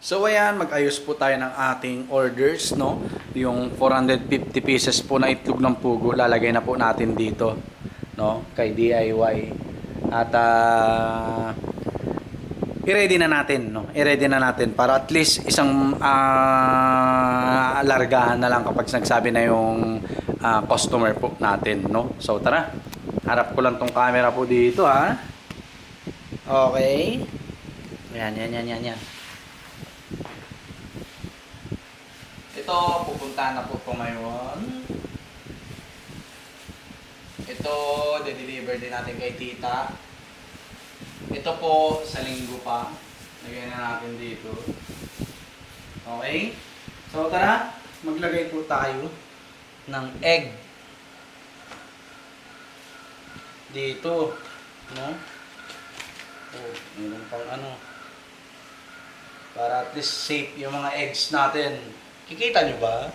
So ayan, mag-ayos po tayo ng ating orders, no? Yung 450 pieces po na itlog ng pugo, lalagay na po natin dito, no? Kay DIY. At i-ready na natin, no? I-ready na natin para at least isang largahan na lang kapag nagsabi na yung customer po natin, no? So tara, harap ko lang tong camera po dito, ha? Okay. Yan. Ito, pupuntahan na po ko ngayon. Ito, de-deliver din natin kay tita. Ito po, sa linggo pa. Lagyan na natin dito. Okay? So, tara. Maglagay po tayo ng egg. Dito. No? Oh, meron pang ano. Para at least safe yung mga eggs natin. Kikita nyo ba?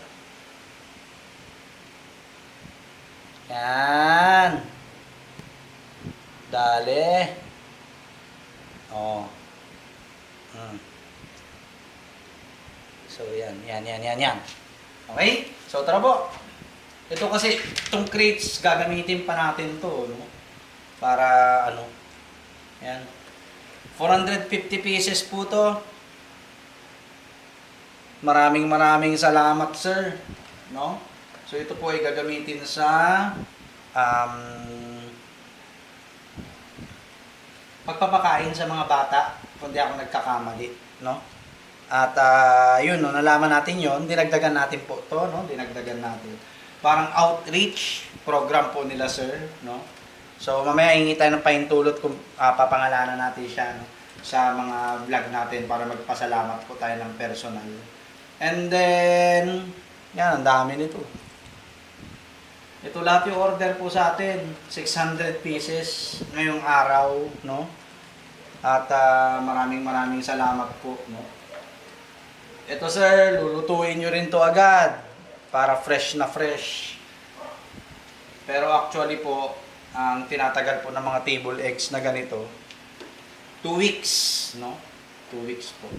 Yan. Dali. Oh. So, yan. Okay? So, tara po. Ito kasi, itong crates, gagamitin pa natin to, no? Para, ano, yan. 450 pieces po to. Maraming salamat, sir. No? So, ito po ay gagamitin sa pagpapakain sa mga bata, kung di ako nagkakamali, no? At yun, no, nalaman natin yun, dinagdagan natin po to, no? Dinagdagan natin. Parang outreach program po nila, sir, no? So, mamaya hingi tayo ng pahintulot kung papangalanan natin siya, no? Sa mga vlog natin para magpasalamat po tayo ng personal. And then, yan, ang dami nito. Ito lahat yung order po sa atin. 600 pieces ngayong araw, no? At maraming salamat po, no? Ito, sir, lulutuin nyo rin to agad para fresh na fresh. Pero actually po, ang tinatagal po ng mga table eggs na ganito, 2 weeks, no? 2 weeks po.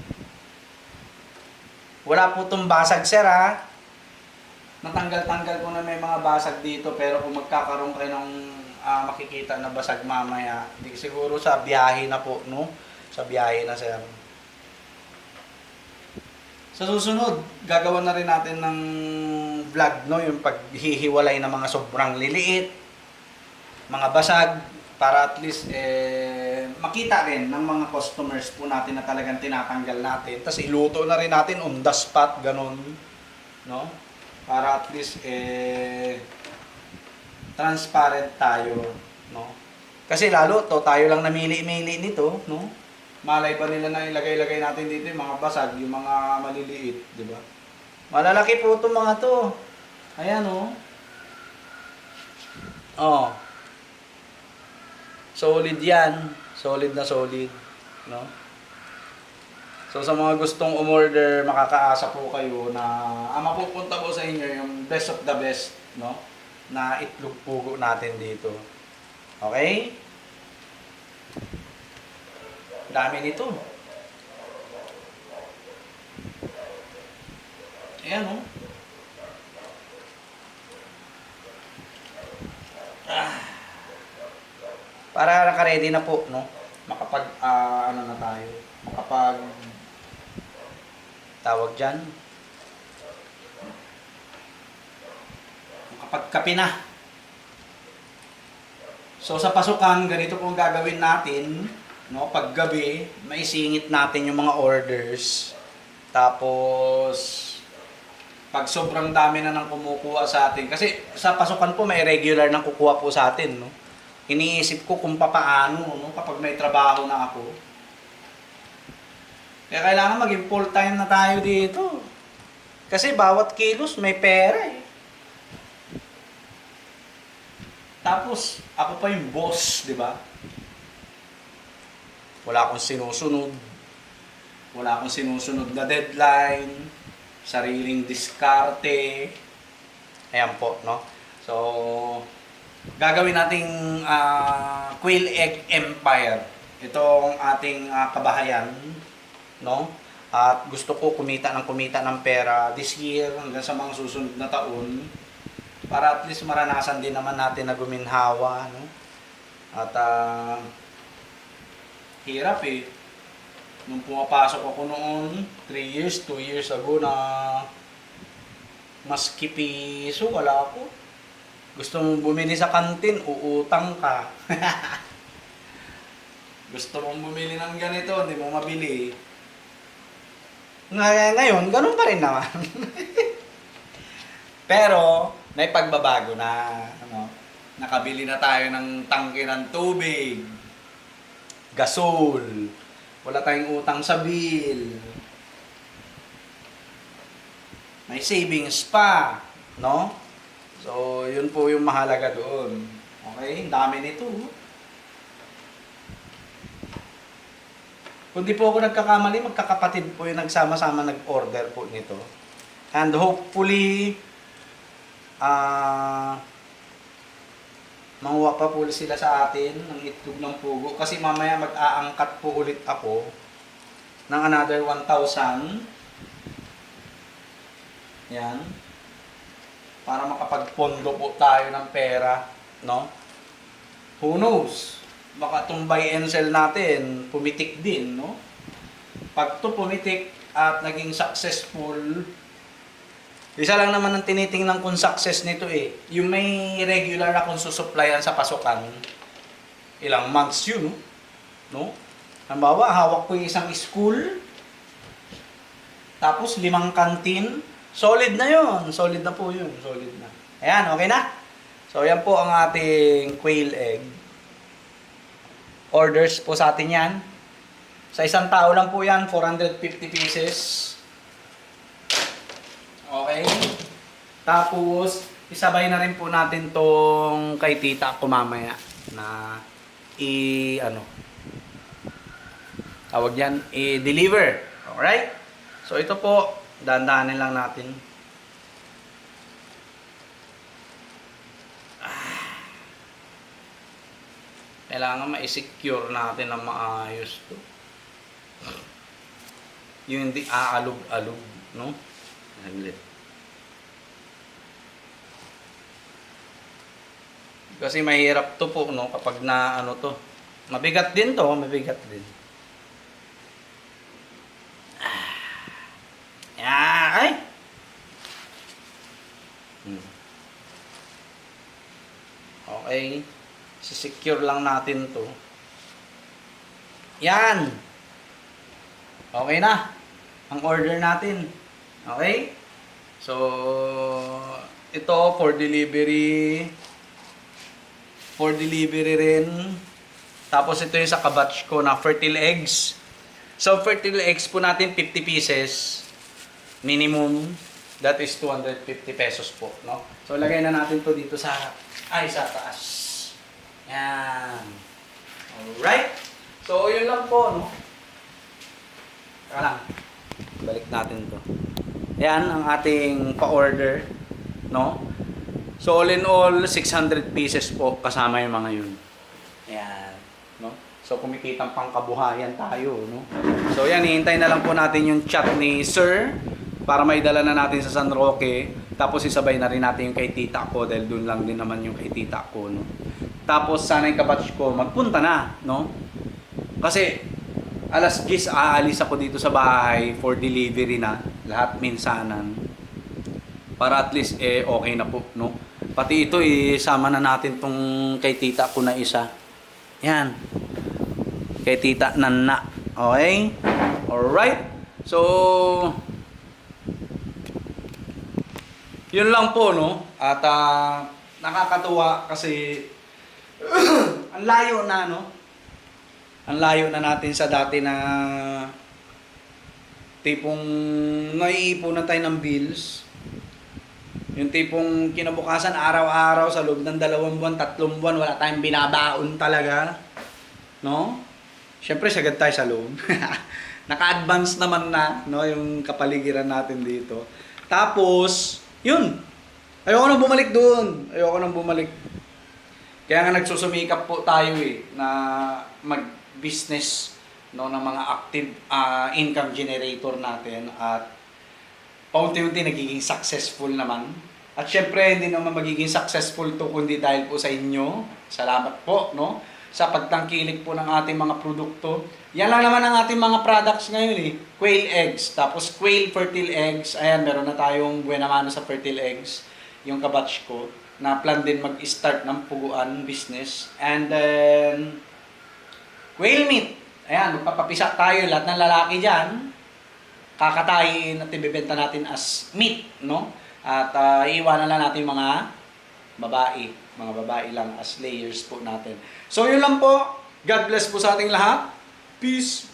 Wala po itong basag, sir, ha? Natanggal-tanggal ko na may mga basag dito, pero kung magkakaroon kayo ng makikita na basag mamaya, hindi siguro sa biyahe na po, no? Sa biyahe na, sir. Sa susunod, gagawa na rin natin ng vlog, no? Yung paghihiwalay ng mga sobrang liliit, mga basag, para at least makita rin ng mga customers po natin na talagang tinatanggal natin. Tapos iluto na rin natin on the spot, ganun, no? Para at least transparent tayo, no? Kasi lalo to tayo lang namili-mili nito, no? Malay pa nila na ilagay-lagay natin dito yung mga basag, yung mga maliliit, di ba? Malalaki po itong mga to. Ayan, oh. Oh. Solid yan. Solid na solid. No? So sa mga gustong umorder, makakaasa po kayo na mapupunta po sa inyo yung best of the best, no? Na itlog pugo natin dito. Okay? Dami nito. Ayan, oh. Para naka-ready na po, no? Makapag, ano na tayo, makapag, tawag dyan, makapagkape na. So, sa pasukan, ganito po ang gagawin natin, no? Pag gabi, maisingit natin yung mga orders. Tapos, pag sobrang dami na nang kumukuha sa atin, kasi sa pasukan po, may regular nang kukuha po sa atin, no? Iniisip ko kung papaano, no, kapag may trabaho na ako. Kaya kailangan maging full time na tayo dito. Kasi bawat kilos may pera, eh. Tapos, ako pa yung boss, di ba? Wala akong sinusunod. Wala akong sinusunod na deadline. Sariling diskarte. Ayan po, no? So, gagawin nating Quail Egg Empire. Itong ating kabahayan, no? At gusto ko kumita ng pera this year hanggang sa mga susunod na taon para at least maranasan din naman natin na guminhawa, no? At hirap eh. Nung pumapasok ako noon, 3 years, 2 years ago na maski piso, wala ako. Gusto mong bumili sa kantin, uutang ka. Gusto mong bumili ng ganito, hindi mo mabili. Ngayon, ganun pa rin naman. Pero, may pagbabago na. Ano, nakabili na tayo ng tangke ng tubig, gasol, wala tayong utang sa bill, may savings pa, no? So, yun po yung mahalaga doon. Okay? Ang dami nito. Kung di po ako nagkakamali, magkakapatid po yung nagsama-sama nag-order po nito. And hopefully, manguha pa po sila sa atin ng itlog ng pugo. Kasi mamaya mag-aangkat po ulit ako ng another 1,000. Yan. Para makapagpondo po tayo ng pera, no? Who knows? Baka itong buy and sell natin, pumitik din, no? Pag ito pumitik at naging successful, isa lang naman ang tinitingnan kung success nito eh. Yung may regular akong susuplayan sa pasukan, ilang months yun, no? Halimbawa, hawak ko yung isang school, tapos 5 kantin, solid na yun. Solid na po yun. Solid na. Ayan, okay na? So, yan po ang ating quail egg. Orders po sa atin yan. Sa isang tao lang po yan, 450 pieces. Okay? Tapos, isabay na rin po natin tong kay tita ko mamaya na tawag yan, i-deliver. Alright? So, ito po, dandanin lang natin. Kailangan ma-secure natin na maayos to. Yung hindi aalog-alog, no? Kasi mahirap to po, no? Kapag na ano to. Mabigat din to, mabigat din. Ay! Okay. Si-secure lang natin to. Yan! Okay na. Ang order natin. Okay? So, ito for delivery. For delivery rin. Tapos ito yung sa kabatch ko na fertile eggs. So, fertile eggs po natin 50 pieces. Minimum. That is 250 pesos po. No? So, lagay na natin to dito sa taas. Yan. Alright. So, yun lang po, no? Teka lang. Balik natin to. Yan ang ating pa-order, no? So, all in all, 600 pieces po kasama yung mga yun. Yan. No? So, kumikitang pangkabuhayan tayo, no? So, yan. Hihintay na lang po natin yung chat ni Sir para maidala na natin sa San Roque. Tapos, isabay na rin natin yung kay tita ko dahil dun lang din naman yung kay tita ko, no? Tapos sana yung kabatch ko magpunta na, no? Kasi alas 10 aalis ako dito sa bahay for delivery na, lahat minsanan. Para at least okay na po, no? Pati ito sama na natin tong kay tita ko na isa. Yan. Kay tita Nana. Okay? Alright? So yun lang po, no? At nakakatuwa kasi ang layo na, no? Ang layo na natin sa dati na tipong naiipunan tayo ng bills. Yung tipong kinabukasan araw-araw sa loob ng 2 buwan, 3 buwan, wala tayong binabaon talaga. No? Siyempre, sagad tayo sa loan. Naka-advance naman na, no? Yung kapaligiran natin dito. Tapos, yun. Ayoko nang bumalik doon. Ayoko nang bumalik. Kaya nga nagsusumikap po tayo na mag-business no, ng mga active income generator natin, at paunti-unti nagiging successful naman. At syempre, hindi naman magiging successful to kundi dahil po sa inyo. Salamat po, no? Sa pagtangkilik po ng ating mga produkto. Yan lang naman ang ating mga products ngayon eh. Quail eggs, tapos quail fertile eggs. Ayan, meron na tayong buena mano sa fertile eggs. Yung kabatch ko, na plan din mag-start ng puguan business. And then, quail meat. Ayan, magpapapisa tayo. Lahat ng lalaki dyan, kakatayin at ibibenta natin as meat, no? At iiwanan lang natin yung mga babae lang as layers po natin. So yun lang po. God bless po sa ating lahat. Peace.